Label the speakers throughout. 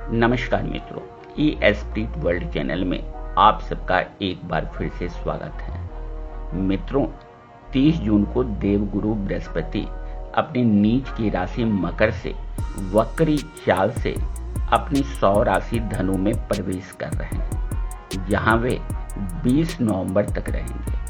Speaker 1: नमस्कार मित्रों, spirit world channel में आप सबका एक बार फिर से स्वागत है। मित्रों, 30 जून को देवगुरु बृहस्पति अपनी नीच की राशि मकर से वक्री चाल से अपनी 100 राशि धनु में प्रवेश कर रहे हैं, जहां वे 20 नवंबर तक रहेंगे।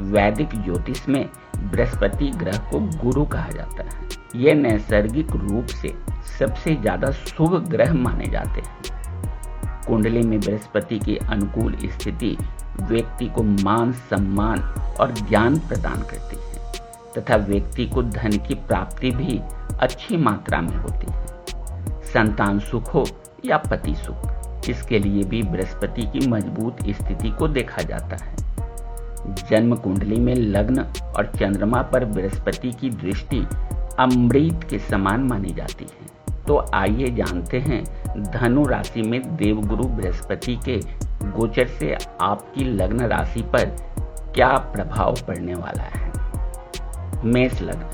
Speaker 1: वैदिक ज्योतिष में बृहस्पति ग्रह को गुरु कहा जाता है। यह नैसर्गिक रूप से सबसे ज्यादा शुभ ग्रह माने जाते हैं। कुंडली में बृहस्पति की अनुकूल स्थिति व्यक्ति को मान सम्मान और ज्ञान प्रदान करती है तथा व्यक्ति को धन की प्राप्ति भी अच्छी मात्रा में होती है। संतान सुख हो या पति सुख, इसके लिए भी बृहस्पति की मजबूत स्थिति को देखा जाता है। जन्म कुंडली में लग्न और चंद्रमा पर बृहस्पति की दृष्टि अमृत के समान मानी जाती है। तो आइए जानते हैं धनु राशि में देवगुरु बृहस्पति के गोचर से आपकी लग्न राशि पर क्या प्रभाव पड़ने वाला है। मेष लग्न।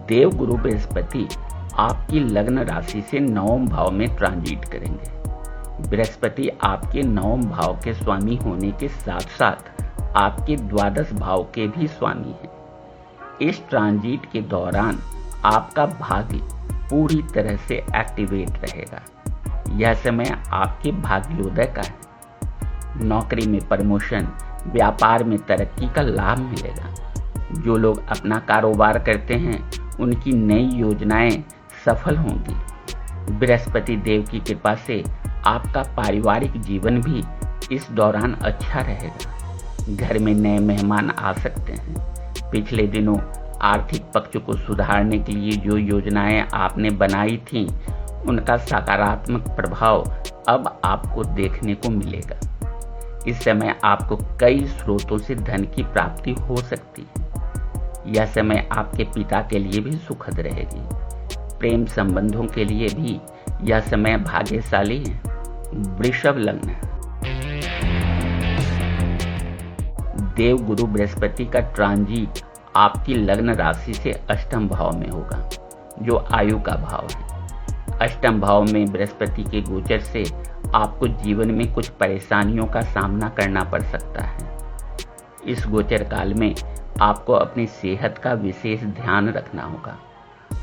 Speaker 1: देवगुरु बृहस्पति आपकी लग्न राशि से 9वें भाव में ट्रांजिट करेंगे। बृहस्पति आपके 9वें भाव के स्वामी होने के साथ साथ आपके 12 भाव के भी स्वामी हैं। इस ट्रांजिट के दौरान आपका भाग्य पूरी तरह से एक्टिवेट रहेगा। यह समय आपके भाग्योदय का है। नौकरी में प्रमोशन, व्यापार में तरक्की का लाभ मिलेगा। जो लोग अपना कारोबार करते हैं उनकी नई योजनाएं सफल होंगी। बृहस्पति देव की कृपा से आपका पारिवारिक जीवन भी इस दौरान अच्छा रहेगा। घर में नए मेहमान आ सकते हैं। पिछले दिनों आर्थिक पक्ष को सुधारने के लिए जो योजनाएं आपने बनाई थीं, उनका सकारात्मक प्रभाव अब आपको देखने को मिलेगा। इस समय आपको कई स्रोतों से धन की प्राप्ति हो सकती है। यह समय आपके पिता के लिए भी सुखद रहेगी। प्रेम संबंधों के लिए भी यह समय भाग्यशाली है। वृषभ लग्न। देवगुरु बृहस्पति का ट्रांजिट आपकी लग्न राशि से 8वें भाव में होगा, जो आयु का भाव है। 8वें भाव में बृहस्पति के गोचर से आपको जीवन में कुछ परेशानियों का सामना करना पड़ सकता है। इस गोचर काल में आपको अपनी सेहत का विशेष ध्यान रखना होगा।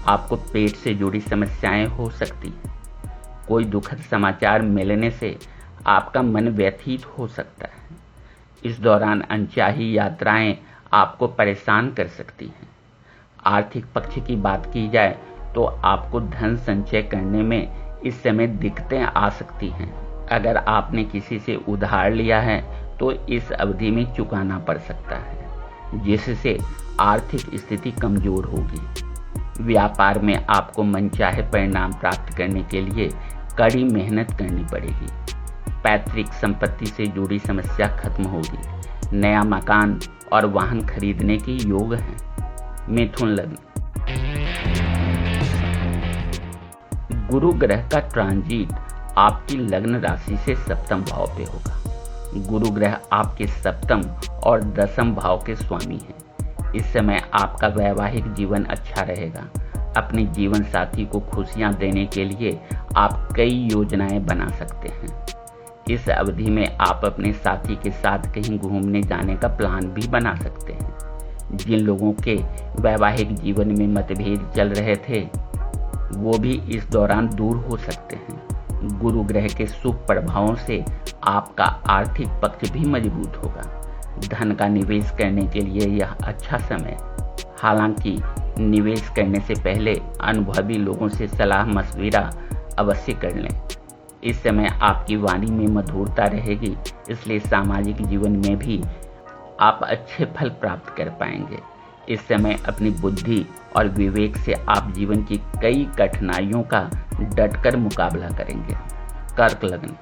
Speaker 1: आपको पेट से जुड़ी समस्याएं हो सकती हैं। कोई दुखद समाचार मिलने से आपका मन व्यथित हो सकता है। इस दौरान अनचाही यात्राएं आपको परेशान कर सकती हैं। आर्थिक पक्ष की बात की जाए तो आपको धन संचय करने में इस समय दिक्कतें आ सकती हैं। अगर आपने किसी से उधार लिया है तो इस अवधि में चुकाना पड़ सकता है, जिससे आर्थिक स्थिति कमजोर होगी। व्यापार में आपको मनचाहे परिणाम प्राप्त करने के लिए कड़ी मेहनत करनी पड़ेगी। पैतृक संपत्ति से जुड़ी समस्या खत्म होगी। नया मकान और वाहन खरीदने के योग हैं। मिथुन लग्न। गुरु ग्रह का ट्रांजिट आपकी लग्न राशि से 7वें भाव पे होगा। गुरु ग्रह आपके 7वें और 10वें भाव के स्वामी हैं। इस समय आपका वैवाहिक जीवन अच्छा रहेगा। अपने जीवन साथी को खुशियां देने के लिए आप कई योजनाएं बना सकते हैं। इस अवधि में आप अपने साथी के साथ कहीं घूमने जाने का प्लान भी बना सकते हैं। जिन लोगों के वैवाहिक जीवन में मतभेद चल रहे थे, वो भी इस दौरान दूर हो सकते हैं। गुरु ग्रह के शुभ प्रभावों से आपका आर्थिक पक्ष भी मजबूत होगा। धन का निवेश करने के लिए यह अच्छा समय। हालांकि निवेश करने से पहले अनुभवी लोगों से सलाह मशविरा अवश्य कर लें। इस समय आपकी वाणी में मधुरता रहेगी, इसलिए सामाजिक जीवन में भी आप अच्छे फल प्राप्त कर पाएंगे। इस समय अपनी बुद्धि और विवेक से आप जीवन की कई कठिनाइयों का डटकर मुकाबला करेंगे। कर्क लग्न।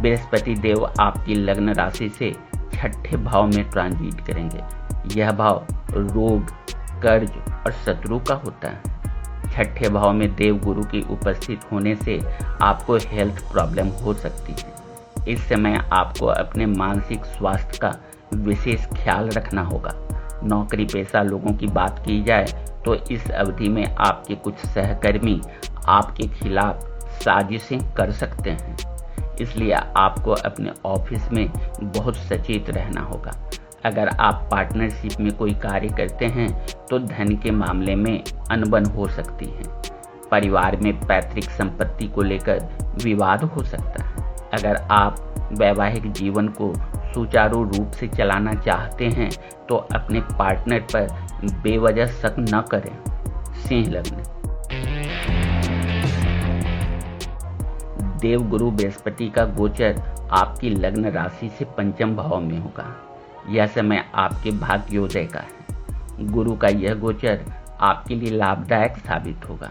Speaker 1: बृहस्पति देव आपकी लग्न राशि से 6ठे भाव में ट्रांजिट करेंगे। यह भाव रोग, कर्ज और शत्रु का होता है। 6ठे भाव में देव गुरु की उपस्थित होने से आपको हेल्थ प्रॉब्लम हो सकती है। इस समय आपको अपने मानसिक स्वास्थ्य का विशेष ख्याल रखना होगा। नौकरी पेशा लोगों की बात की जाए तो इस अवधि में आपके कुछ सहकर्मी आपके खिलाफ साजिशें कर सकते हैं, इसलिए आपको अपने ऑफिस में बहुत सचेत रहना होगा। अगर आप पार्टनरशिप में कोई कार्य करते हैं तो धन के मामले में अनबन हो सकती है। परिवार में पैतृक संपत्ति को लेकर विवाद हो सकता है। अगर आप वैवाहिक जीवन को सुचारू रूप से चलाना चाहते हैं तो अपने पार्टनर पर बेवजह शक न करें। सिंह लग्न, देवगुरु बृहस्पति का गोचर आपकी लग्न राशि से पंचम भाव में होगा। यह समय आपके भाग्योदय का है। गुरु का यह गोचर आपके लिए लाभदायक साबित होगा।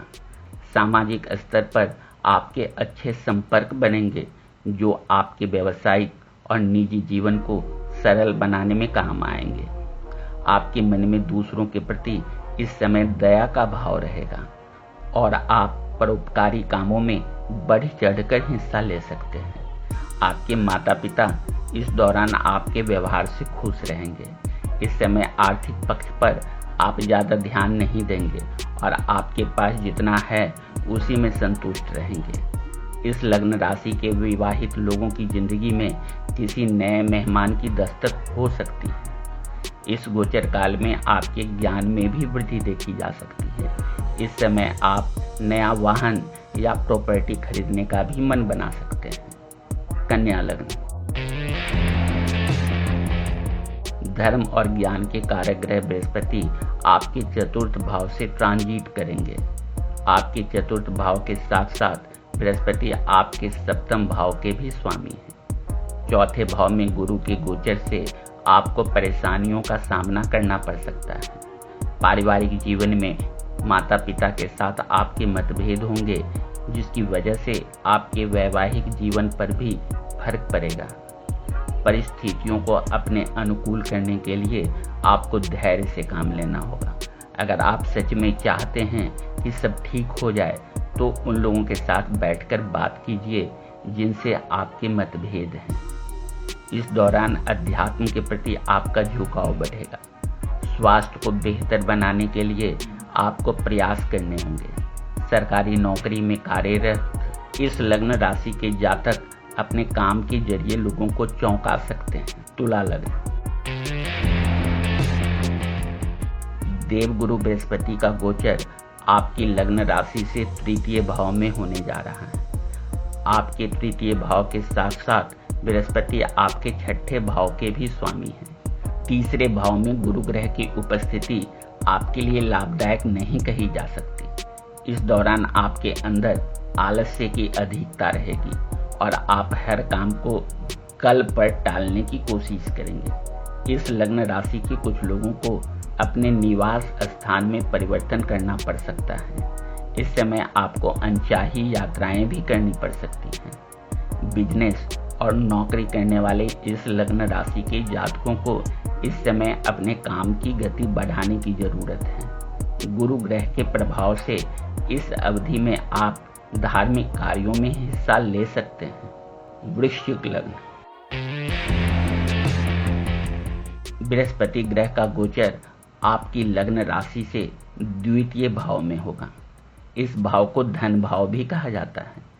Speaker 1: सामाजिक स्तर पर आपके अच्छे संपर्क बनेंगे जो आपके व्यावसायिक और निजी जीवन को सरल बनाने में काम आएंगे। आपके मन में दूसरों के प्रति इस समय दया का भाव रहेगा और आप परोपकारी कामों में बढ़ चढ़कर हिस्सा ले सकते हैं। आपके माता पिता इस दौरान आपके व्यवहार से खुश रहेंगे। इस समय आर्थिक पक्ष पर आप ज़्यादा ध्यान नहीं देंगे और आपके पास जितना है उसी में संतुष्ट रहेंगे। इस लग्न राशि के विवाहित लोगों की जिंदगी में किसी नए मेहमान की दस्तक हो सकती है। इस गोचर काल में आपके ज्ञान में भी वृद्धि देखी जा सकती है। इस समय आप नया वाहन या प्रॉपर्टी खरीदने का भी मन बना सकते हैं। कन्या लग्न, धर्म और ज्ञान के कारक ग्रह बृहस्पति आपके चतुर्थ भाव से ट्रांजिट करेंगे। आपके चतुर्थ भाव के साथ साथ बृहस्पति आपके सप्तम भाव के भी स्वामी हैं। चौथे भाव में गुरु के गोचर से आपको परेशानियों का सामना करना पड़ सकता है। पारिवारिक जीवन में माता पिता के साथ आपके मतभेद होंगे, जिसकी वजह से आपके वैवाहिक जीवन पर भी फर्क पड़ेगा। परिस्थितियों को अपने अनुकूल करने के लिए आपको धैर्य से काम लेना होगा। अगर आप सच में चाहते हैं कि सब ठीक हो जाए तो उन लोगों के साथ बैठकर बात कीजिए जिनसे आपके मतभेद हैं। इस दौरान अध्यात्म के प्रति आपका झुकाव बढ़ेगा। स्वास्थ्य को बेहतर बनाने के लिए आपको प्रयास करने होंगे। सरकारी नौकरी में कार्यरत इस लग्न राशि के जातक अपने काम के जरिए लोगों को चौंका सकते हैं। तुला लग्न, देवगुरु बृहस्पति का गोचर आपकी लग्न राशि से तृतीय भाव में होने जा रहा है। आपके तृतीय भाव के साथ साथ बृहस्पति आपके छठे भाव के भी स्वामी हैं। तीसरे भाव में गुरु ग्रह की उपस्थिति आपके लिए लाभदायक नहीं कही जा सकती। इस दौरान आपके अंदर आलस्य की अधिकता रहेगी और आप हर काम को कल पर टालने की कोशिश करेंगे। इस लग्न राशि के कुछ लोगों को अपने निवास स्थान में परिवर्तन करना पड़ सकता है। इस समय आपको अनचाही यात्राएं भी करनी पड़ सकती हैं। बिजनेस और नौकरी करने वाले इस लग्न राशि के जातकों को इस समय अपने काम की गति बढ़ाने की जरूरत है। गुरु ग्रह के प्रभाव से इस अवधि में आप धार्मिक कार्यों में हिस्सा ले सकते हैं। वृश्चिक लग्न, बृहस्पति ग्रह का गोचर आपकी लग्न राशि से द्वितीय भाव में होगा। इस भाव को धन भाव भी कहा जाता है।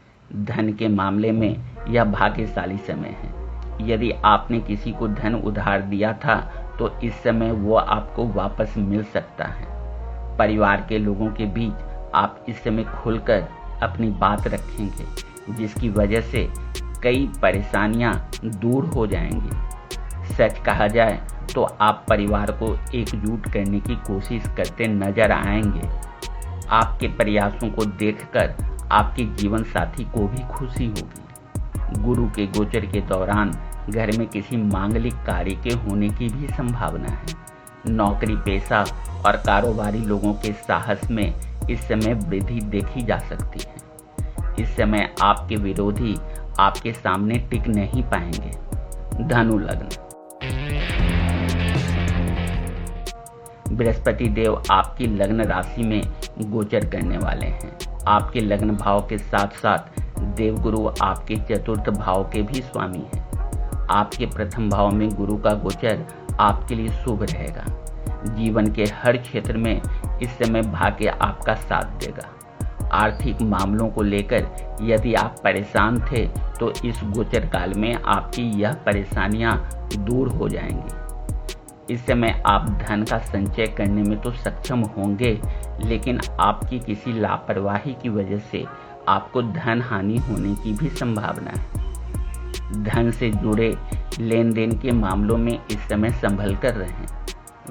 Speaker 1: धन के मामले में यह भाग्यशाली समय है। यदि आपने किसी को धन उधार दिया था तो इस समय वो आपको वापस मिल सकता है। परिवार के लोगों के बीच आप इस समय खुलकर अपनी बात रखेंगे, जिसकी वजह से कई परेशानियां दूर हो जाएंगी। सच कहा जाए तो आप परिवार को एकजुट करने की कोशिश करते नजर आएंगे। आपके प्रयासों को देखकर आपके जीवन साथी को भी खुशी होगी। गुरु के गोचर के दौरान घर में किसी मांगलिक कार्य के होने की भी संभावना है। नौकरी पेशा और कारोबारी लोगों के साहस में इस समय वृद्धि देखी जा सकती है। इस समय आपके विरोधी आपके सामने टिक नहीं पाएंगे। धनु लग्न, बृहस्पति देव आपकी लग्न राशि में गोचर करने वाले हैं। आपके लग्न भाव के साथ साथ देवगुरु आपके चतुर्थ भाव के भी स्वामी हैं। आपके प्रथम भाव में गुरु का गोचर आपके लिए शुभ रहेगा। आपके चतुर्थ भाव में बृहस्पति का गोचर आपके लिए लाभदायक साबित होगा। आपके लग्न राशि के जीवन के हर क्षेत्र में इस समय भाग्य आपका साथ देगा। आर्थिक मामलों को लेकर यदि आप परेशान थे तो इस गोचर काल में आपकी यह परेशानियां दूर हो जाएंगी। इस समय आप धन का संचय करने में तो सक्षम होंगे, लेकिन आपकी किसी लापरवाही की वजह से आपको धन हानि होने की भी संभावना है। धन से जुड़े लेन देन के मामलों में इस समय संभल कर रहें।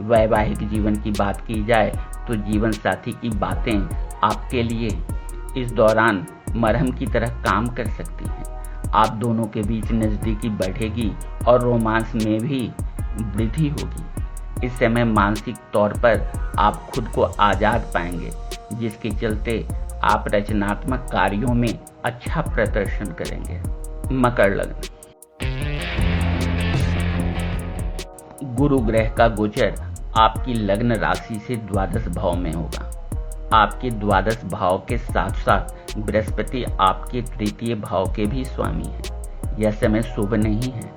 Speaker 1: वैवाहिक जीवन की बात की जाए तो जीवन साथी की बातें आपके लिए इस दौरान मरहम की तरह काम कर सकती हैं। आप दोनों के बीच नज़दीकी बढ़ेगी और रोमांस में भी वृद्धि होगी। इस समय मानसिक तौर पर आप खुद को आज़ाद पाएंगे, जिसके चलते आप रचनात्मक कार्यों में अच्छा प्रदर्शन करेंगे। मकर लग्न। गुरु ग्रह का गोचर आपकी लग्न राशि से द्वादश भाव में होगा। आपके द्वादश भाव के साथ साथ बृहस्पति आपके तृतीय भाव के भी स्वामी हैं। यह समय शुभ नहीं है,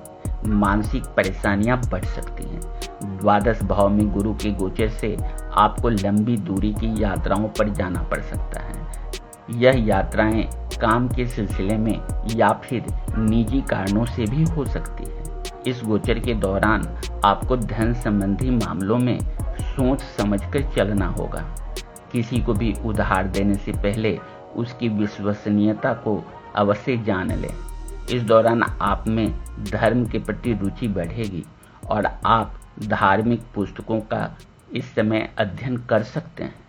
Speaker 1: मानसिक परेशानियां बढ़ सकती हैं। द्वादश भाव में गुरु के गोचर से आपको लंबी दूरी की यात्राओं पर जाना पड़ सकता है। यह यात्राएं काम के सिलसिले में या फिर निजी कारणों से भी हो सकती है। इस गोचर के दौरान आपको धन संबंधी मामलों में सोच समझकर चलना होगा। किसी को भी उधार देने से पहले उसकी विश्वसनीयता को अवश्य जान लें। इस दौरान आप में धर्म के प्रति रुचि बढ़ेगी और आप धार्मिक पुस्तकों का इस समय अध्ययन कर सकते हैं।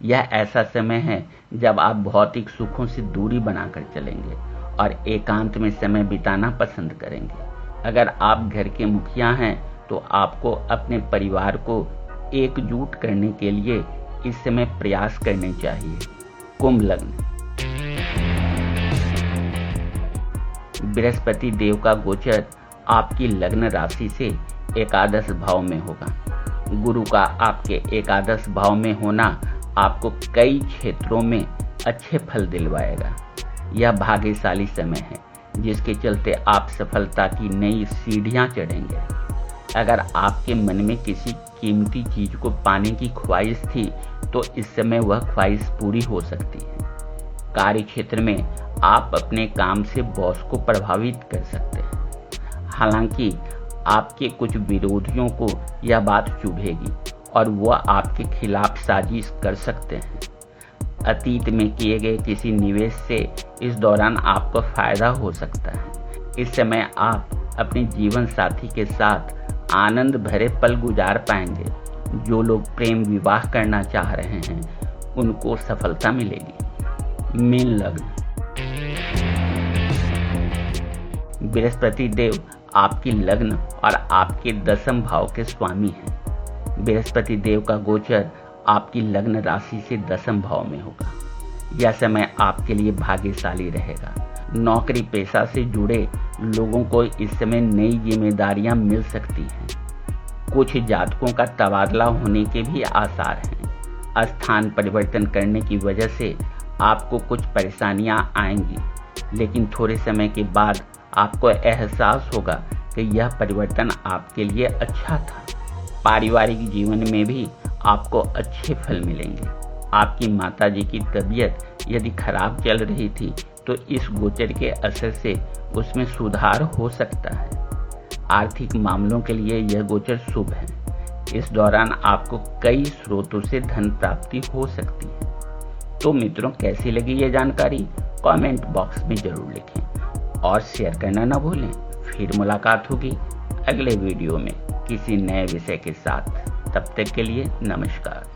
Speaker 1: यह ऐसा समय है जब आप भौतिक सुखों से दूरी बनाकर चलेंगे और एकांत में समय बिताना पसंद करेंगे। अगर आप घर के मुखिया हैं तो आपको अपने परिवार को एकजुट करने के लिए इस समय प्रयास करने चाहिए। कुंभ लग्न। बृहस्पति देव का गोचर आपकी लग्न राशि से एकादश भाव में होगा। गुरु का आपके एकादश भाव में होना आपको कई क्षेत्रों में अच्छे फल दिलवाएगा। यह भाग्यशाली समय है, जिसके चलते आप सफलता की नई सीढ़ियां चढ़ेंगे। अगर आपके मन में किसी कीमती चीज को पाने की ख्वाहिश थी तो इस समय वह ख्वाहिश पूरी हो सकती है। कार्य क्षेत्र में आप अपने काम से बॉस को प्रभावित कर सकते हैं। हालांकि आपके कुछ विरोधियों को यह बात चुभेगी और वह आपके खिलाफ साजिश कर सकते हैं। अतीत में किए गए किसी निवेश से इस दौरान आपको फायदा हो सकता है। इस समय आप अपने जीवन साथी के साथ आनंद भरे पल गुजार पाएंगे। जो लोग प्रेम विवाह करना चाह रहे हैं उनको सफलता मिलेगी। मीन लग्न। बृहस्पति देव आपकी लग्न और आपके दसम भाव के स्वामी हैं। बृहस्पति देव का गोचर आपकी लग्न राशि से दसम भाव में होगा। यह समय आपके लिए भाग्यशाली रहेगा। नौकरी पेशा से जुड़े लोगों को इस समय नई जिम्मेदारियां मिल सकती हैं। कुछ जातकों का तबादला होने के भी आसार हैं। स्थान परिवर्तन करने की वजह से आपको कुछ परेशानियां आएंगी, लेकिन थोड़े समय के बाद आपको एहसास होगा कि यह परिवर्तन आपके लिए अच्छा था। पारिवारिक जीवन में भी आपको अच्छे फल मिलेंगे। आपकी माताजी की तबीयत यदि खराब चल रही थी तो इस गोचर के असर से उसमें सुधार हो सकता है। आर्थिक मामलों के लिए यह गोचर शुभ है। इस दौरान आपको कई स्रोतों से धन प्राप्ति हो सकती है। तो मित्रों, कैसी लगी ये जानकारी कमेंट बॉक्स में जरूर लिखें और शेयर करना ना भूलें। फिर मुलाकात होगी अगले वीडियो में किसी नए विषय के साथ। तब तक के लिए नमस्कार।